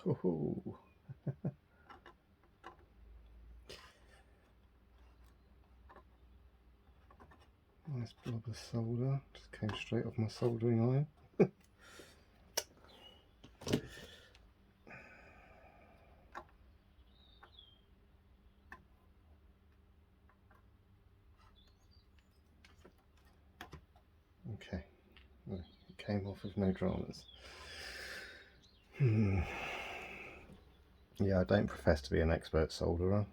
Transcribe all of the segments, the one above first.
Oh. Nice blob of solder, just came straight off my soldering iron. Okay, well, it came off with no dramas. Yeah, I don't profess to be an expert solderer.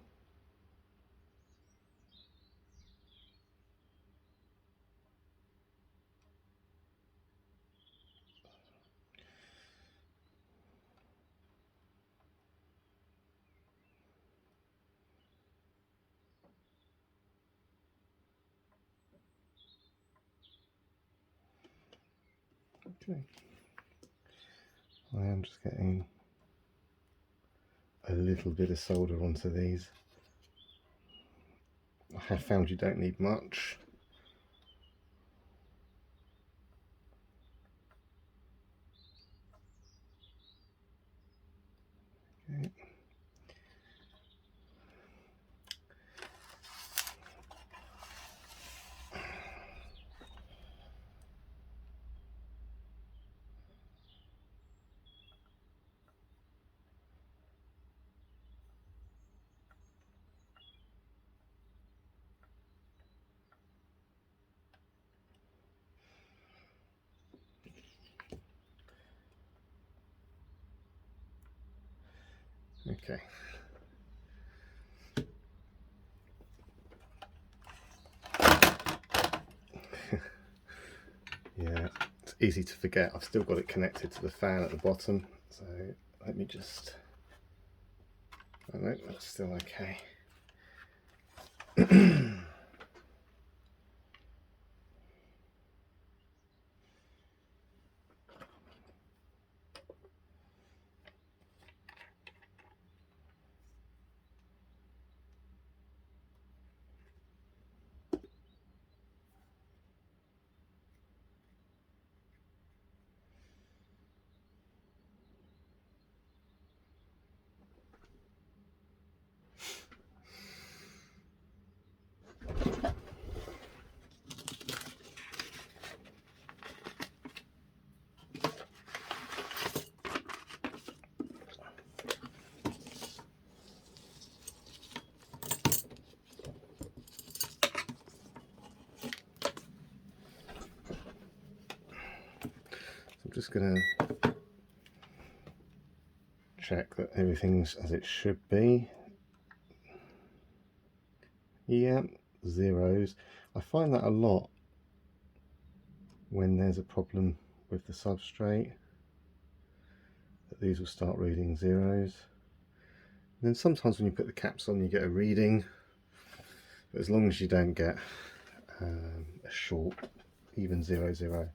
Okay, I am just getting a little bit of solder onto these. I have found you don't need much. Okay. Okay. Yeah, it's easy to forget. I've still got it connected to the fan at the bottom, so let me just... Oh no, that's still okay. I'm just going to check that everything's as it should be. Yeah, zeros. I find that a lot when there's a problem with the substrate, that these will start reading zeros. And then sometimes when you put the caps on you get a reading, but as long as you don't get a short, even 0, 0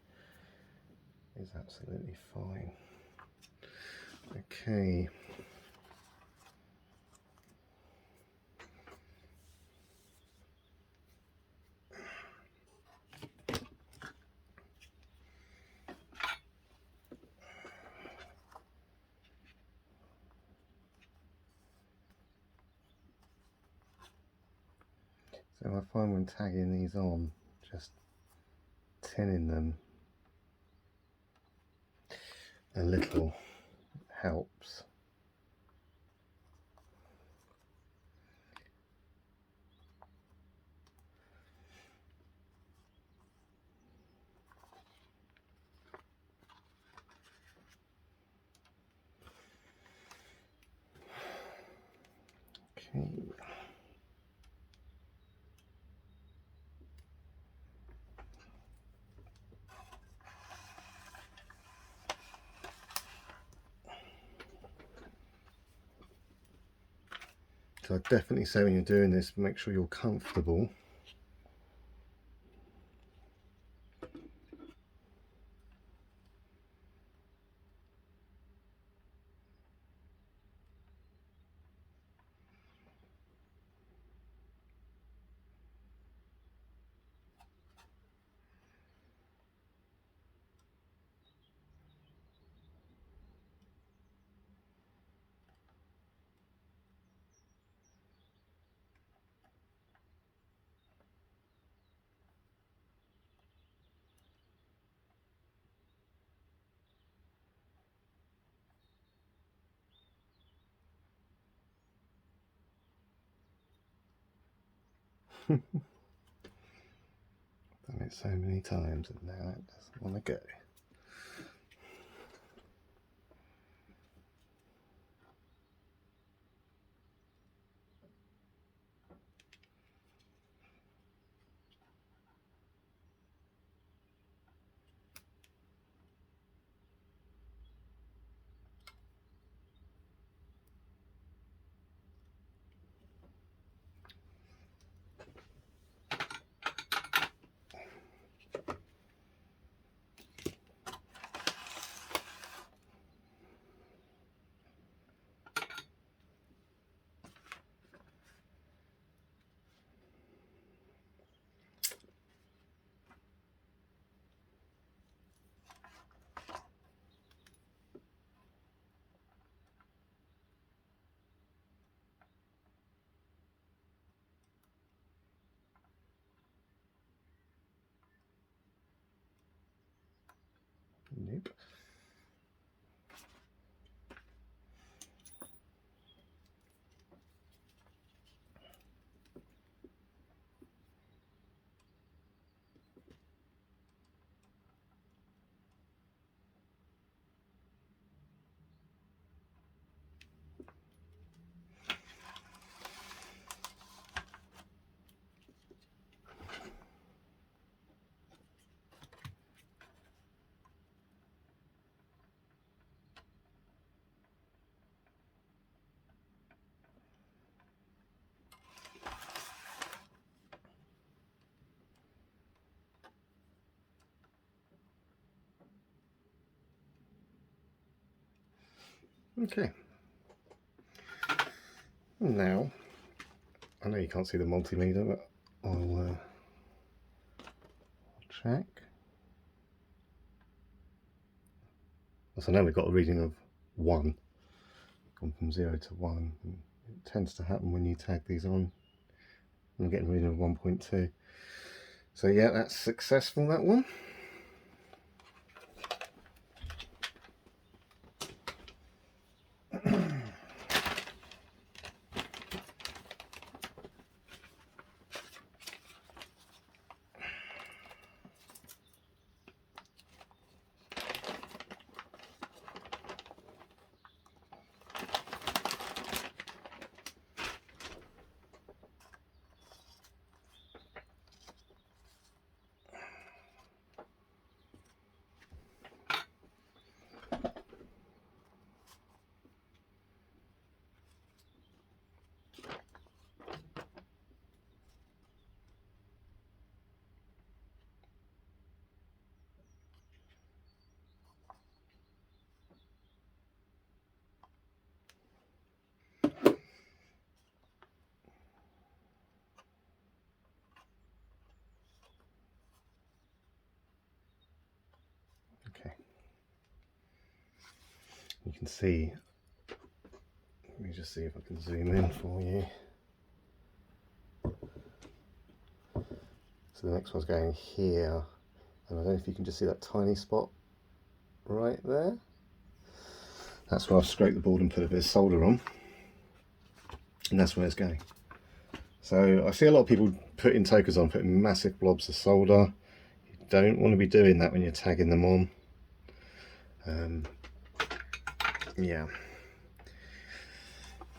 is absolutely fine. Okay. So I find when tagging these on, just tinning them a little helps. Okay. So I'd definitely say when you're doing this, make sure you're comfortable. Done it so many times and now it doesn't want to go. Nope. Okay. Now, I know you can't see the multimeter, but I'll check. So now we've got a reading of 1, gone from 0 to 1. And it tends to happen when you tag these on. I'm getting a reading of 1.2. So yeah, that's successful, that one. Okay. You can see, let me just see if I can zoom in for you. So the next one's going here, and I don't know if you can just see that tiny spot right there. That's where I've scraped the board and put a bit of solder on, and that's where it's going. So I see a lot of people putting tokers on, putting massive blobs of solder. You don't want to be doing that when you're tagging them on. Yeah,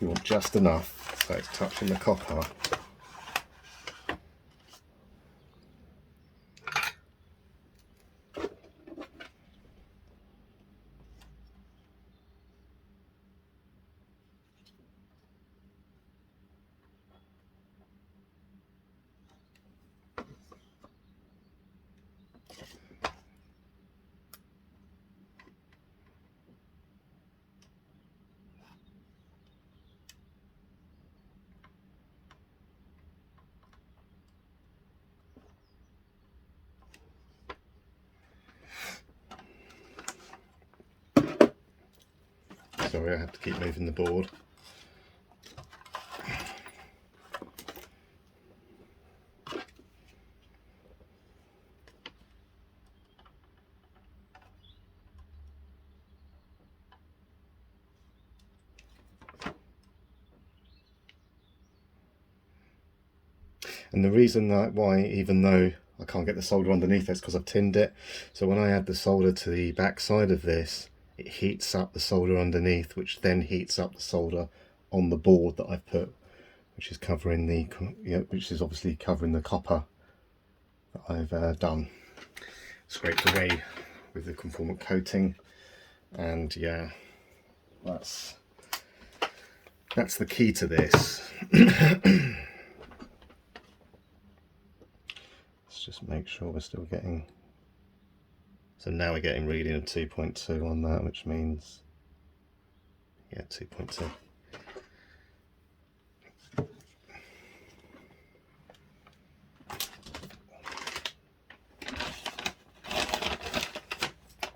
you want just enough so it's touching the copper. Sorry, I have to keep moving the board. And the reason that why, even though I can't get the solder underneath, that's because I've tinned it. So when I add the solder to the back side of this, it heats up the solder underneath, which then heats up the solder on the board that I've put, which is covering the, which is obviously covering the copper that I've done, scraped away with the conformant coating. And yeah, that's the key to this. Let's just make sure we're still getting, so now we're getting reading of 2.2 on that, which means, yeah, 2.2.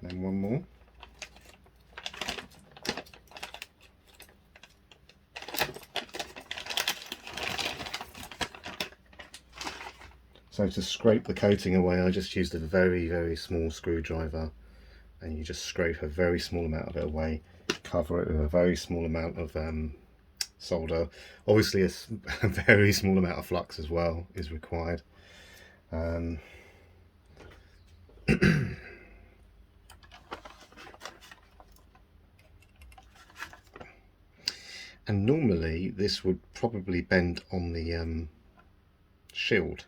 Then one more. So to scrape the coating away, I just used a very, very small screwdriver, and you just scrape a very small amount of it away, cover it with a very small amount of solder. Obviously a very small amount of flux as well is required. And normally this would probably bend on the shield,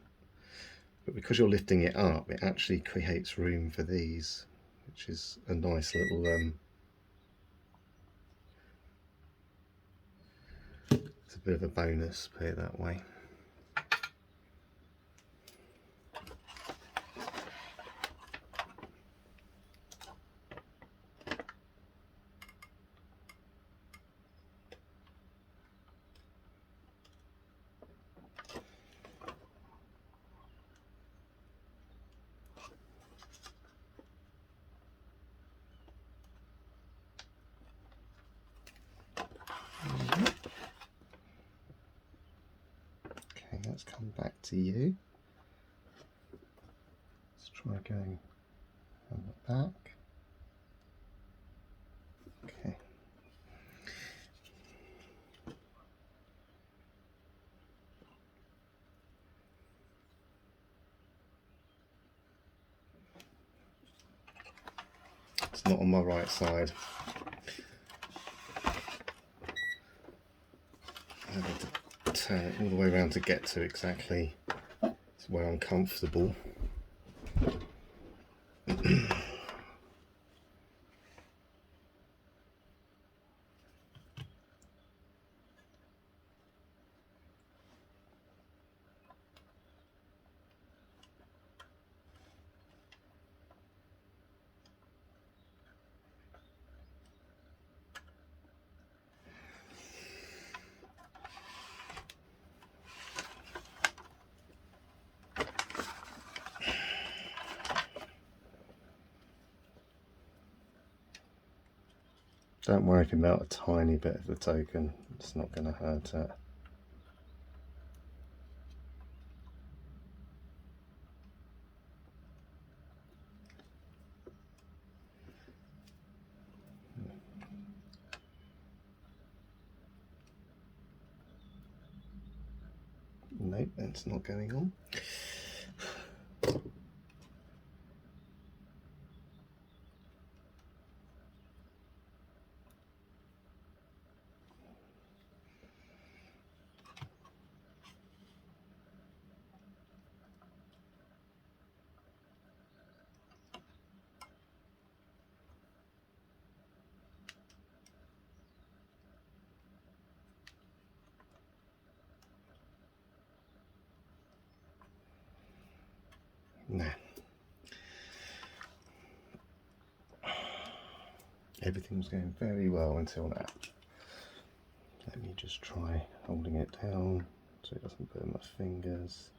but because you're lifting it up, it actually creates room for these, which is a nice little it's a bit of a bonus, put it that way. Okay, let's come back to you. Let's try going on the back. Okay. It's not on my right side. I have to turn it all the way around to get to exactly where I'm comfortable. Don't worry if you melt a tiny bit of the token, it's not going to hurt it. Nope, that's not going on. Nah. Everything was going very well until now. Let me just try holding it down so it doesn't burn my fingers.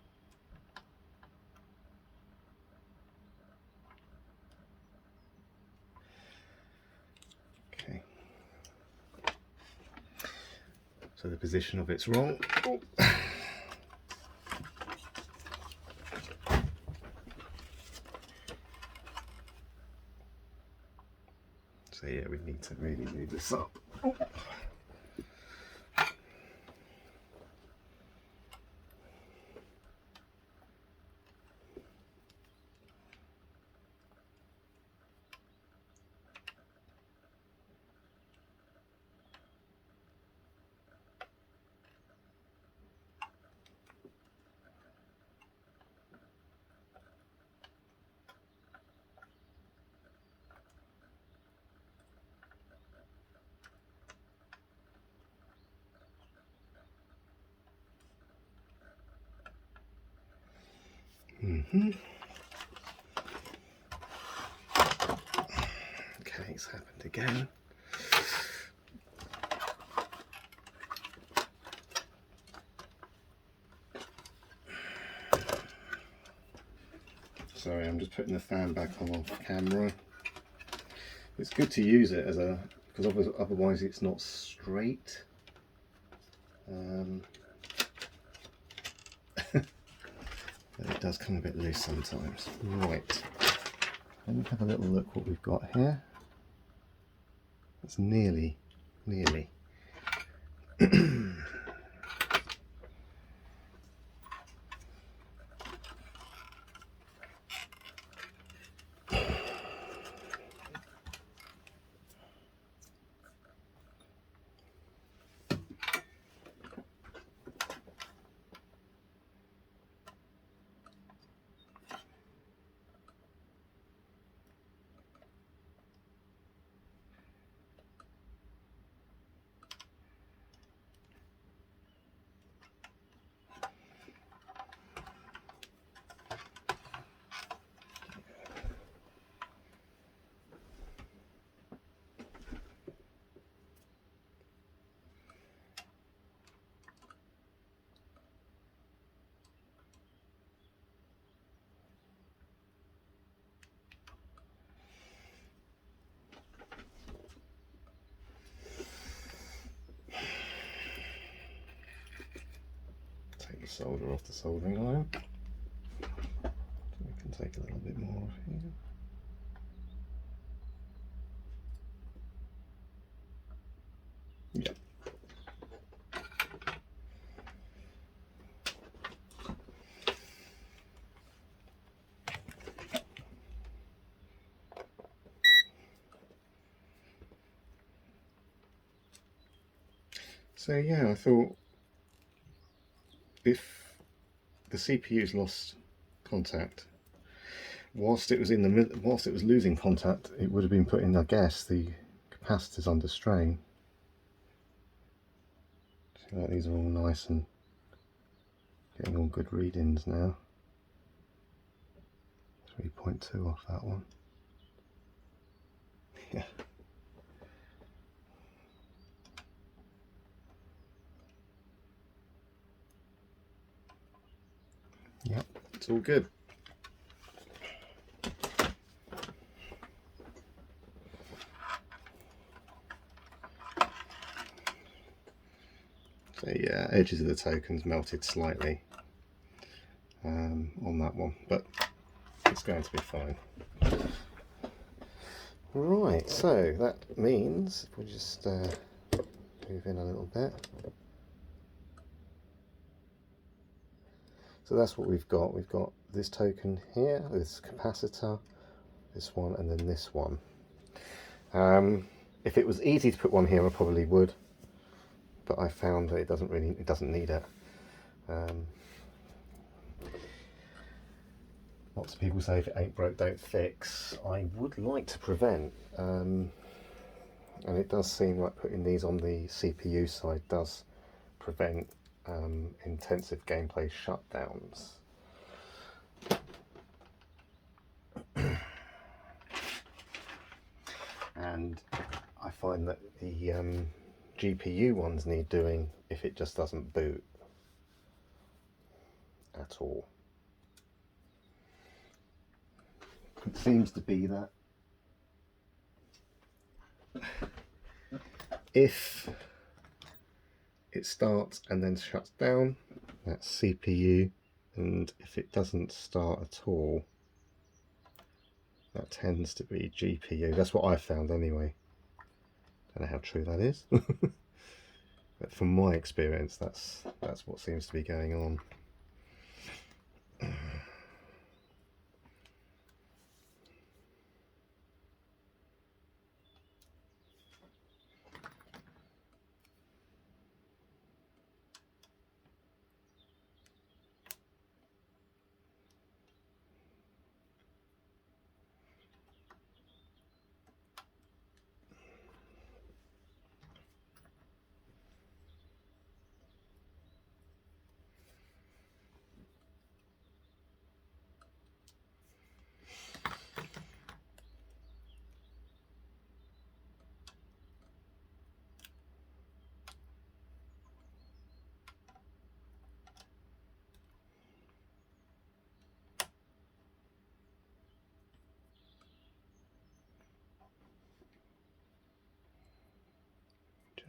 Okay. So the position of it's wrong. Oh. So yeah, we need to really move this up. Oh. Okay, it's happened again. Sorry, I'm just putting the fan back on off camera. It's good to use it as a, because otherwise it's not straight. But it does come a bit loose sometimes. Right, let me have a little look what we've got here. It's nearly. Take the solder off the soldering iron. So we can take a little bit more off here. Yep. So yeah, I thought if the CPU's lost contact, whilst it was losing contact, it would have been putting, I guess, the capacitors under strain. So these are all nice and getting all good readings now. 3.2 off that one. Yeah. Yep, it's all good. So yeah, edges of the tokens melted slightly on that one, but it's going to be fine. Right, so that means if we just move in a little bit. So that's what we've got. We've got this token here, this capacitor, this one, and then this one. If it was easy to put one here, I probably would, but I found that it doesn't need it. Lots of people say if it ain't broke, don't fix. I would like to prevent, and it does seem like putting these on the CPU side does prevent intensive gameplay shutdowns. And I find that the GPU ones need doing if it just doesn't boot at all. It seems to be that if it starts and then shuts down, that's CPU, and if it doesn't start at all, that tends to be GPU. That's what I found anyway. Don't know how true that is, but from my experience, that's what seems to be going on.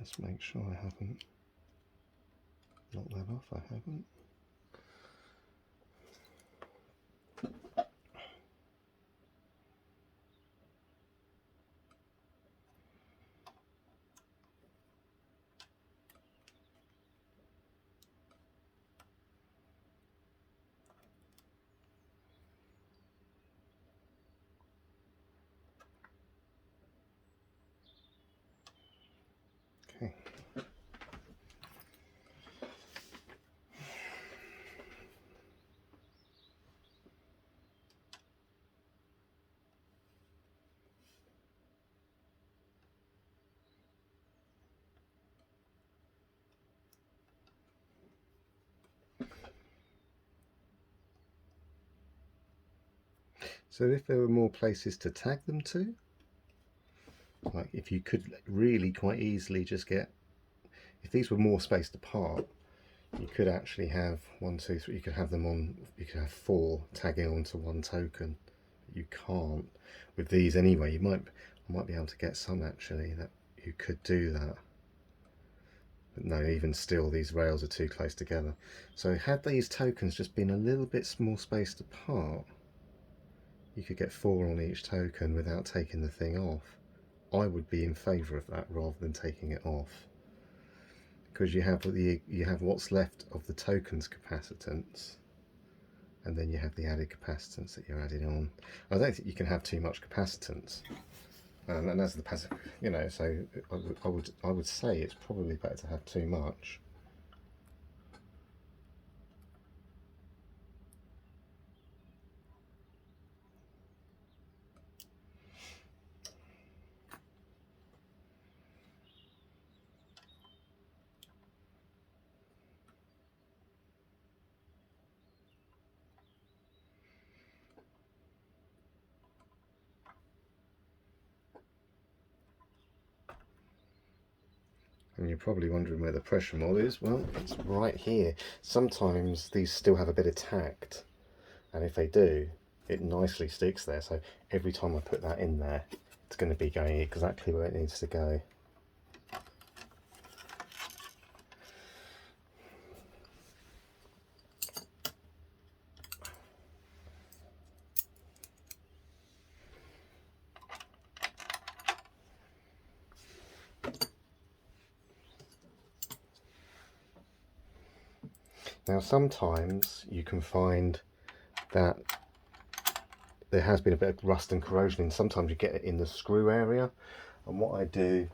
Just make sure I haven't knocked that off. I haven't. Okay. So if there were more places to tag them to, like if you could really quite easily just get, if these were more spaced apart, you could actually have 1, 2, 3, you could have them on, you could have 4 tagging onto one token. You can't with these anyway. I might be able to get some actually that you could do that. But no, even still, these rails are too close together. So had these tokens just been a little bit more spaced apart, you could get 4 on each token without taking the thing off. I would be in favour of that rather than taking it off, because you have what's left of the tokens capacitance, and then you have the added capacitance that you're adding on. I don't think you can have too much capacitance, and as the passive, you know, so I would say it's probably better to have too much. And you're probably wondering where the pressure mod is. Well, it's right here. Sometimes these still have a bit of tact, and if they do, it nicely sticks there. So every time I put that in there, it's going to be going exactly where it needs to go. Now sometimes you can find that there has been a bit of rust and corrosion, and sometimes you get it in the screw area, and what I do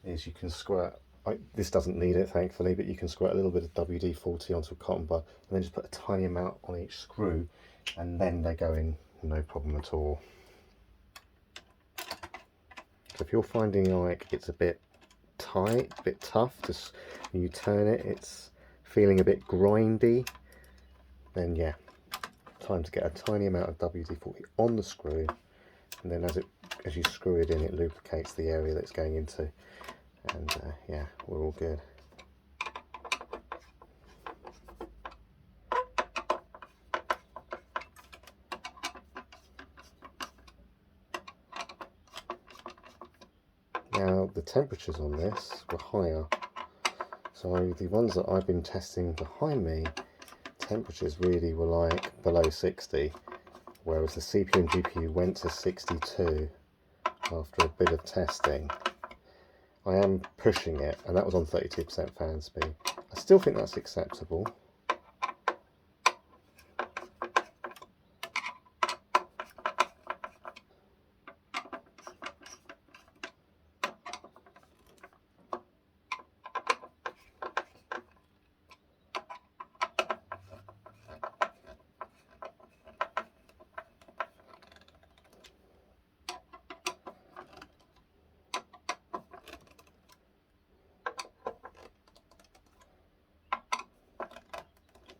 is you can squirt, this doesn't need it thankfully, but you can squirt a little bit of WD-40 onto a cotton bud and then just put a tiny amount on each screw, and then they go in no problem at all. So if you're finding like it's a bit tight, a bit tough, just when you turn it, it's feeling a bit grindy, then yeah, time to get a tiny amount of WD-40 on the screw, and then as you screw it in, it lubricates the area that it's going into, and yeah, we're all good. Now the temperatures on this were higher, so the ones that I've been testing behind me, temperatures really were like below 60, whereas the CPU and GPU went to 62 after a bit of testing. I am pushing it, and that was on 32% fan speed. I still think that's acceptable.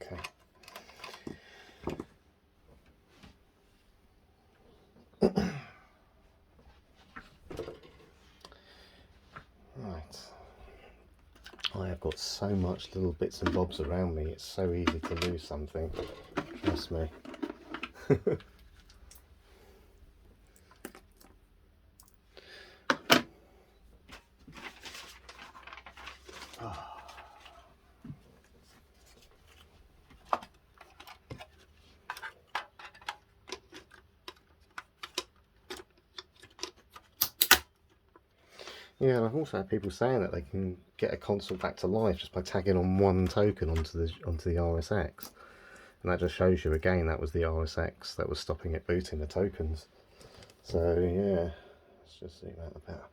Okay. Right. I have got so much little bits and bobs around me, it's so easy to lose something. Trust me. Yeah, and I've also had people saying that they can get a console back to life just by tagging on one token onto the RSX, and that just shows you again that was the RSX that was stopping it booting the tokens. So yeah, let's just see that about.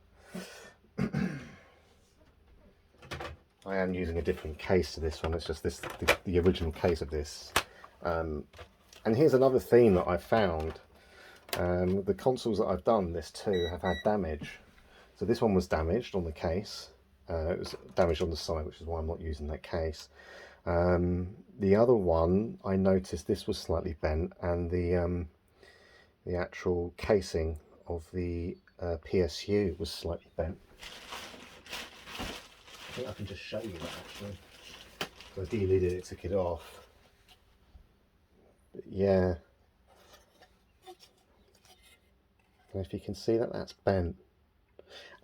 I am using a different case to this one. It's just the original case of this. And here's another theme that I've found. The consoles that I've done this to have had damage. So this one was damaged on the case. It was damaged on the side, which is why I'm not using that case. The other one, I noticed this was slightly bent, and the actual casing of the PSU was slightly bent. I think I can just show you that actually. I de-lidded it, took it off. But yeah. And if you can see that, that's bent.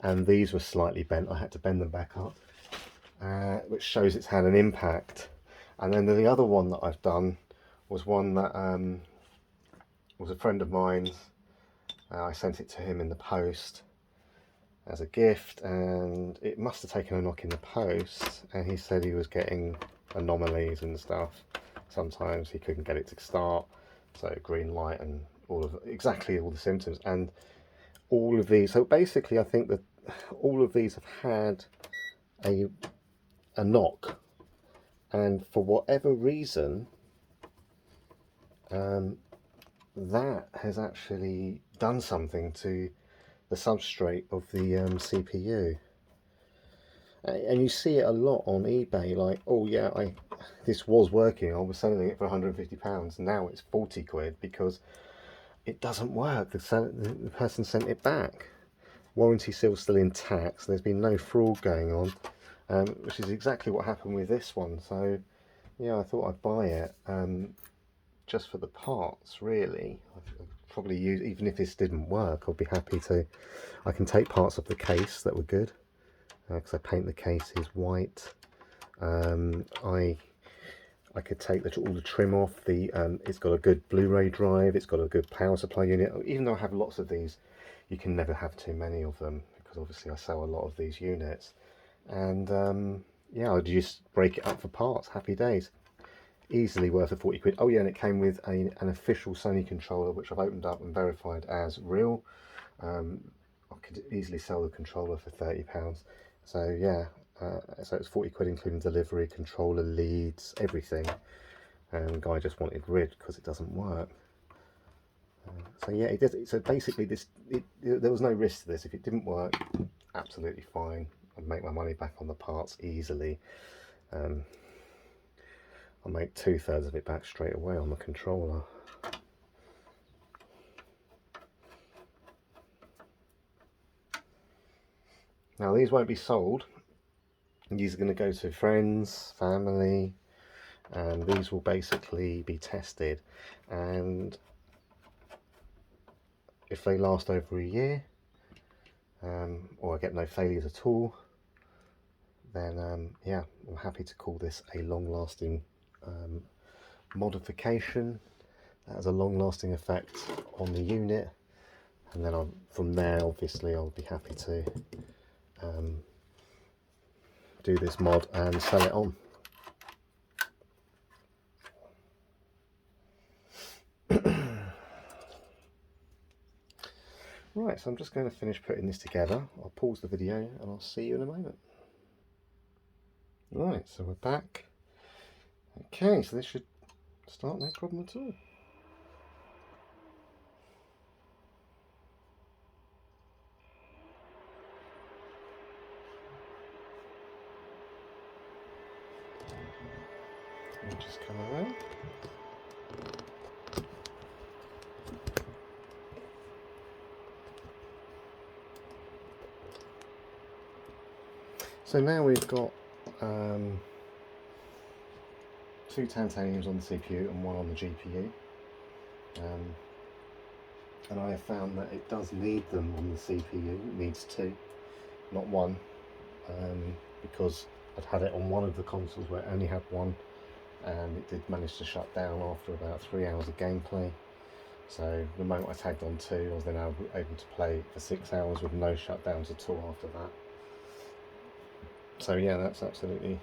And these were slightly bent. I had to bend them back up, which shows it's had an impact. And then the other one that I've done was one that was a friend of mine's. I sent it to him in the post as a gift, and it must have taken a knock in the post, and he said he was getting anomalies and stuff. Sometimes he couldn't get it to start, so green light and exactly all the symptoms. And all of these, so basically I think that all of these have had a knock, and for whatever reason that has actually done something to the substrate of the CPU. And you see it a lot on eBay, like, oh yeah, this was working, I was selling it for £150, now it's 40 quid because it doesn't work. The person sent it back. Warranty seal's still intact, so there's been no fraud going on, which is exactly what happened with this one. So yeah, I thought I'd buy it just for the parts, really. I'd probably use, even if this didn't work, I'd be happy to. I can take parts of the case that were good, because I paint the cases white. I could take all the trim off. It's got a good Blu-ray drive, it's got a good power supply unit. Even though I have lots of these, you can never have too many of them, because obviously I sell a lot of these units. And yeah, I'd just break it up for parts. Happy days. Easily worth a 40 quid. Oh yeah, and it came with an official Sony controller, which I've opened up and verified as real. I could easily sell the controller for £30. So yeah, so it's 40 quid including delivery, controller, leads, everything. And the guy just wanted rid because it doesn't work. So yeah, it did. So basically, there was no risk to this. If it didn't work, absolutely fine. I'd make my money back on the parts easily. I'll make 2/3 of it back straight away on the controller. Now these won't be sold. These are going to go to friends, family, and these will basically be tested. And if they last over a year, or I get no failures at all, then yeah, I'm happy to call this a long-lasting modification. That has a long-lasting effect on the unit, and then from there, obviously, I'll be happy to do this mod and sell it on. Right, so I'm just going to finish putting this together. I'll pause the video and I'll see you in a moment. Right, so we're back. Okay, so this should start, no problem at all. I'll just come around. So now we've got 2 tantalums on the CPU and 1 on the GPU. And I have found that it does need them on the CPU. It needs 2, not 1, because I'd had it on one of the consoles where it only had 1, and it did manage to shut down after about 3 hours of gameplay. So the moment I tagged on 2, I was then able to play for 6 hours with no shutdowns at all after that. So yeah, that's absolutely,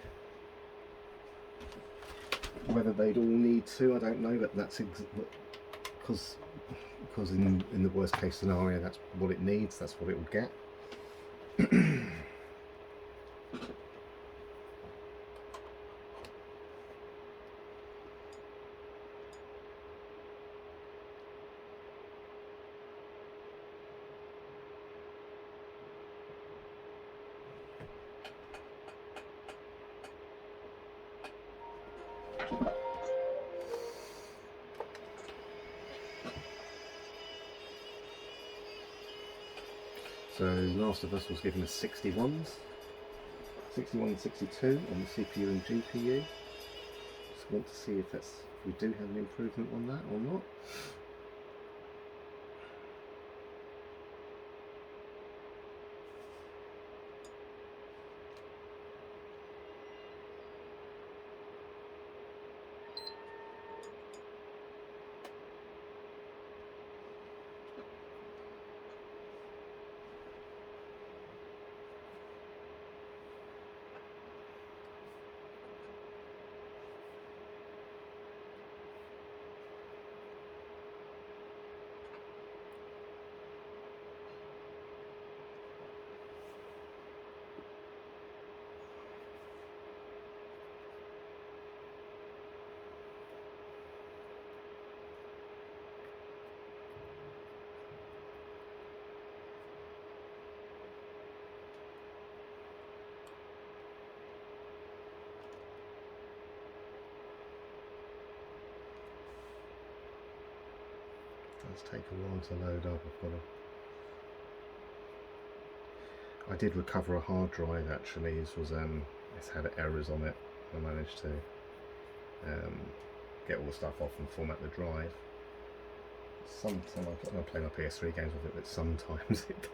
whether they'd all need to, I don't know, but that's because in the worst case scenario, that's what it needs, that's what it will get. So Last of Us was given us 61s, 61 and 62 on the CPU and GPU. Just want to see if we do have an improvement on that or not. It does take a while to load up. I did recover a hard drive actually. It's had errors on it. I managed to get all the stuff off and format the drive. Sometimes I play my PS3 games with it, but sometimes it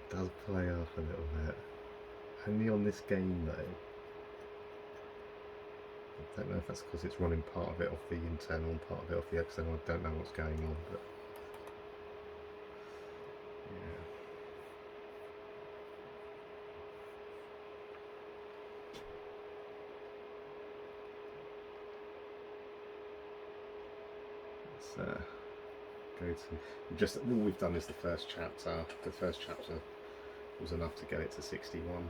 does play up a little bit. Only on this game though. I don't know if that's because it's running part of it off the internal and part of it off the external. I don't know what's going on, but yeah. Let's go to, just all we've done is the first chapter. The first chapter was enough to get it to 61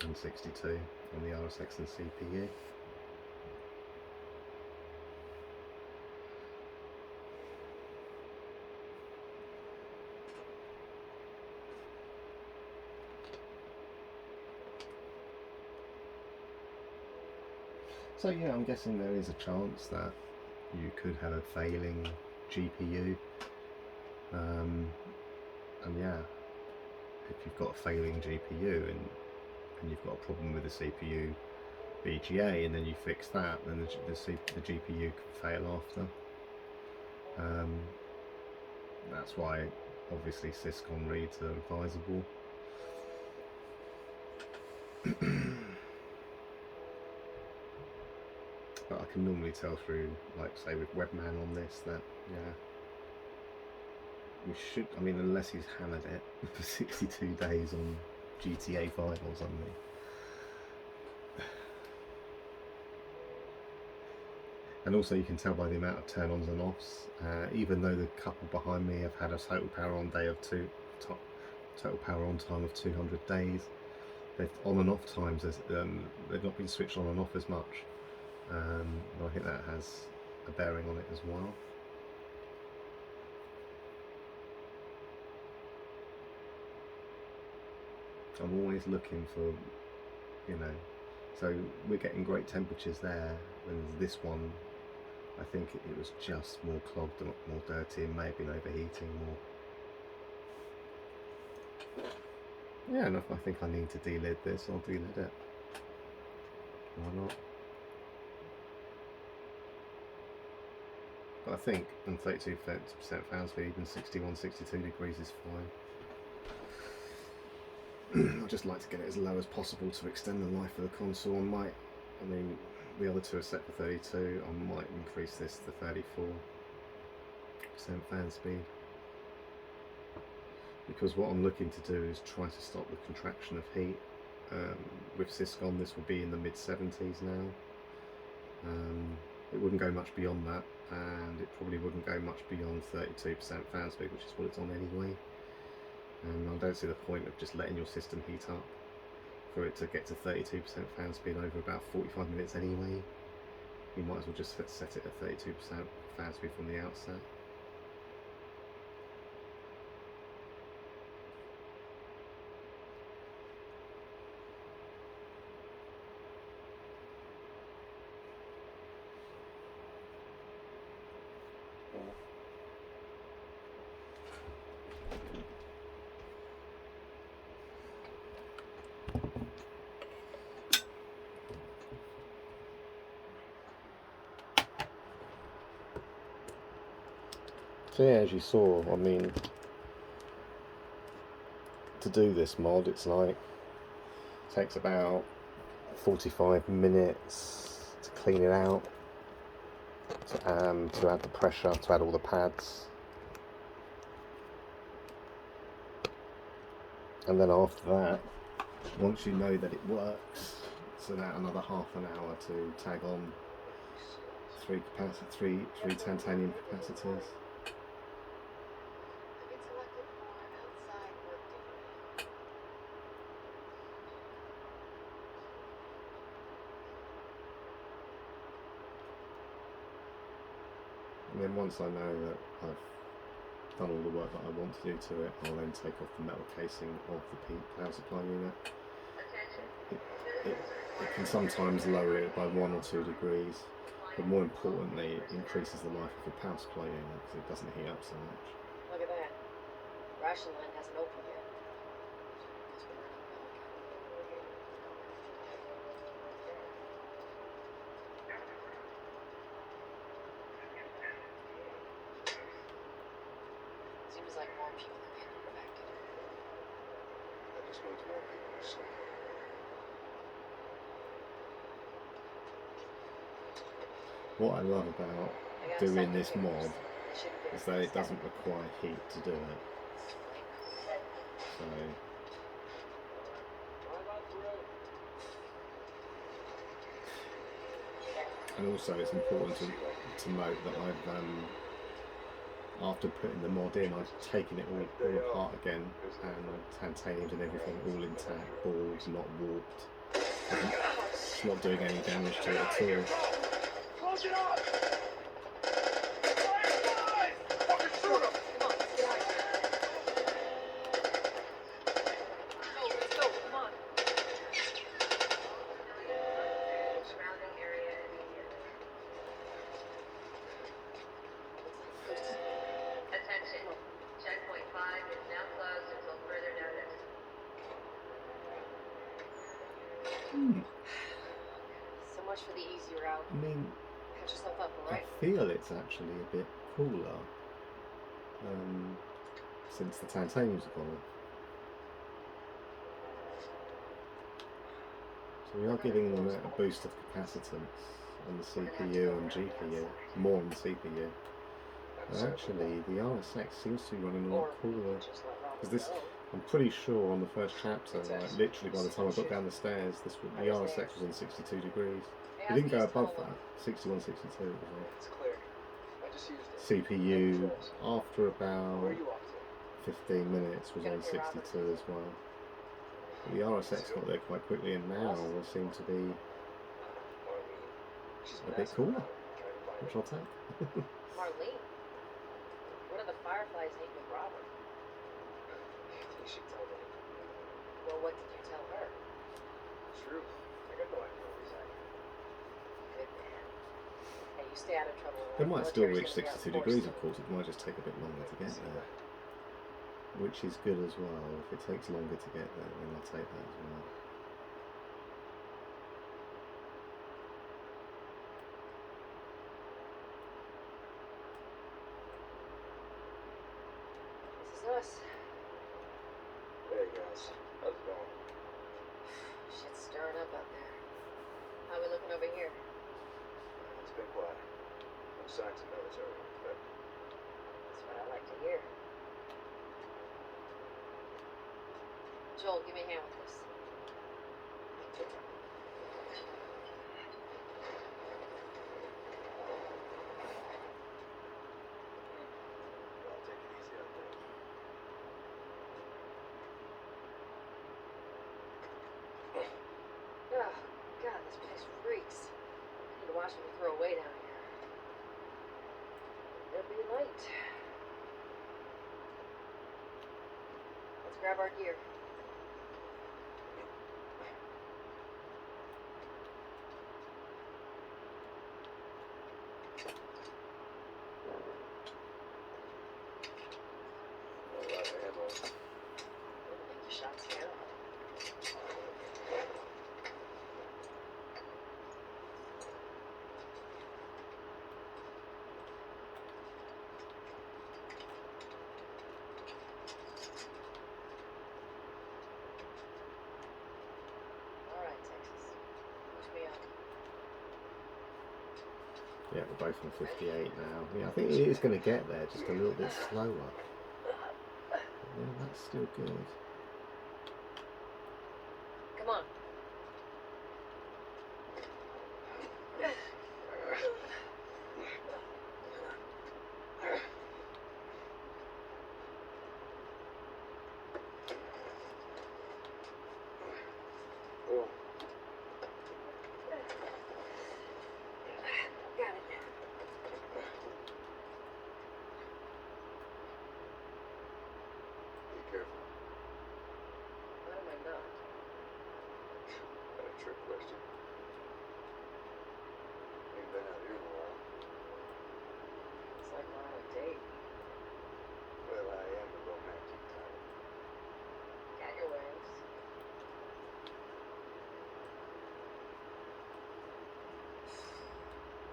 and 62 on the RSX and CPU. So yeah, I'm guessing there is a chance that you could have a failing GPU, and yeah, if you've got a failing GPU and you've got a problem with the CPU BGA and then you fix that, then the GPU can fail after. That's why obviously syscon reads are advisable. But I can normally tell through, like say with Webman on this, that yeah, we should, I mean unless he's hammered it for 62 days on GTA 5 or something. And also you can tell by the amount of turn-ons and offs, even though the couple behind me have had a total power on day of total power on time of 200 days, they've on and off times, they've not been switched on and off as much. And I think that has a bearing on it as well. I'm always looking for, you know, so we're getting great temperatures there, and this one, I think it was just more clogged and more dirty and may have been overheating more. Yeah, and if I think I need to delid this, I'll delid it. Why not? But I think on 32% fan speed and 61, 62 degrees is fine. I just like to get it as low as possible to extend the life of the console. I mean, the other two are set for 32. I might increase this to 34% fan speed. because what I'm looking to do is try to stop the contraction of heat. With Syscon this will be in the mid-70s now. It wouldn't go much beyond that, and it probably wouldn't go much beyond 32% fan speed, which is what it's on anyway. And I don't see the point of just letting your system heat up for it to get to 32% fan speed over about 45 minutes anyway. You might as well just set it at 32% fan speed from the outset. So yeah, as you saw, I mean, to do this mod, it's like, takes about 45 minutes to clean it out, to add the pressure, to add all the pads. And then after that, once you know that it works, it's about another half an hour to tag on three tantalum capacitors. And then once I know that I've done all the work that I want to do to it, I'll then take off the metal casing of the power supply unit. It can sometimes lower it by 1 or 2 degrees, but more importantly, it increases the life of the power supply unit because it doesn't heat up so much. Look at that. Ration line hasn't opened yet. Seems like more people are getting infected. That just means more people are sick. What I love about doing this mod is that it doesn't require heat to do it. So, and also it's important to note that I've after putting the mod in, I've taken it all apart again, and titanium and everything all intact, boards not warped. It's not doing any damage to it at all. Close it up! So much for the easy route. I mean, Catch yourself up, alright? I feel it's actually a bit cooler since the titanium's gone. So we are giving them a boost of capacitance on the CPU and GPU, more on the CPU. But actually, the RSX seems to be running a lot cooler. Because this, I'm pretty sure on the first chapter, like literally by the time I got down the stairs, the RSX was on 62 degrees. It didn't go above that, 61, 62 as well. CPU, after about 15 minutes, was on 62 as well. But the RSX got there quite quickly, and now they seem to be a bit cooler, which I'll take. Marlene? What are the Fireflies named with Robert? You should tell them. Well, what did you tell her? Truth. I got no idea what he's at. Good man. Hey, you stay out of trouble. It might still reach 62 degrees, of course. It might just take a bit longer to get there, which is good as well. If it takes longer to get there, then I'll take that as well. This is us. Hey guys, how's it going? Shit's stirring up out there. How we looking over here? It's been quiet. No signs of military, but That's what I like to hear. Joel, give me a hand with this. Well, take it easy out there. Oh, God, this place reeks. I need to watch what we throw away down here. It'll be light. Let's grab our gear. A lot of ammo. It'll make your shots count. Alright, Texas. Push me up. Yeah, we're both on 58 now. Yeah, I think it is going to get there, just a little bit slower. Yeah, that's still good. Come on. Oh, Got it. be careful. Why am I not? Got a trick question. Ain't been out here in a while. It's like we're on a date. Well, I am a romantic type. Got your ways.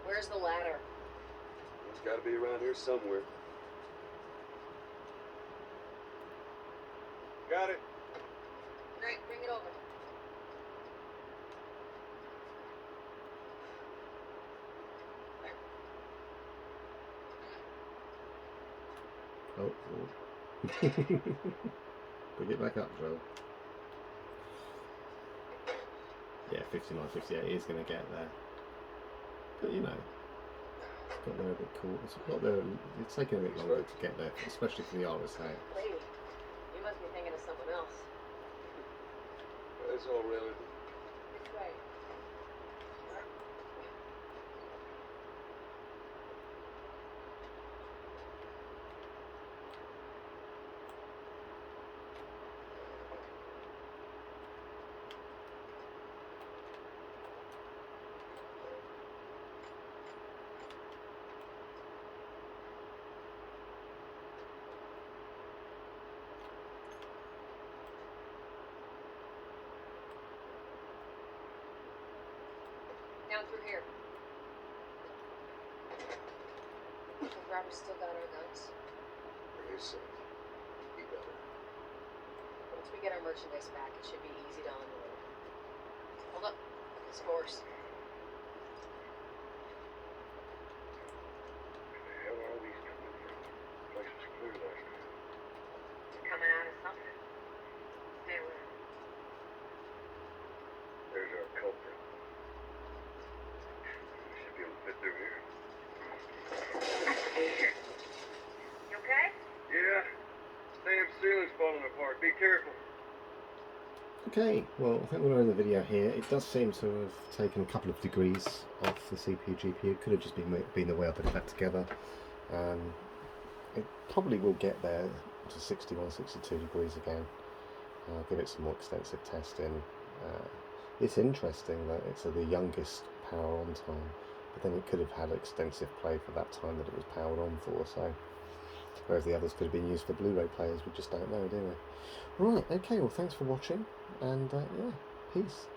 Where's the ladder? It's got to be around here somewhere. Got it. Great, bring it over. Oh, bring it back up, Joel. Yeah, 59, 58 is going to get there. But you know, it's got there a bit cool. It's taking a bit longer to get there, especially for the RSA. Lady, you must be thinking of someone else. That's all relative. Which way? Down through here. Has Robert still got our guns? For his sake, he better. Once we get our merchandise back, it should be easy to unload. Hold up. Scores. Where the hell are all these coming from? The place was clear last night. Coming out of something. Stay away. There's our culprit. Should be able to fit through here. You okay? Yeah. Damn ceiling's falling apart. Be careful. Okay, well, I think we're in the video here. It does seem to have taken a couple of degrees off the CPU GPU. It could have just been the way I put it back together. It probably will get there to 61, 62 degrees again. I'll give it some more extensive testing. It's interesting that it's the youngest power on time, but then it could have had extensive play for that time that it was powered on for, so whereas the others could have been used for Blu-ray players, we just don't know, do we? Right, okay, well thanks for watching, and yeah, peace.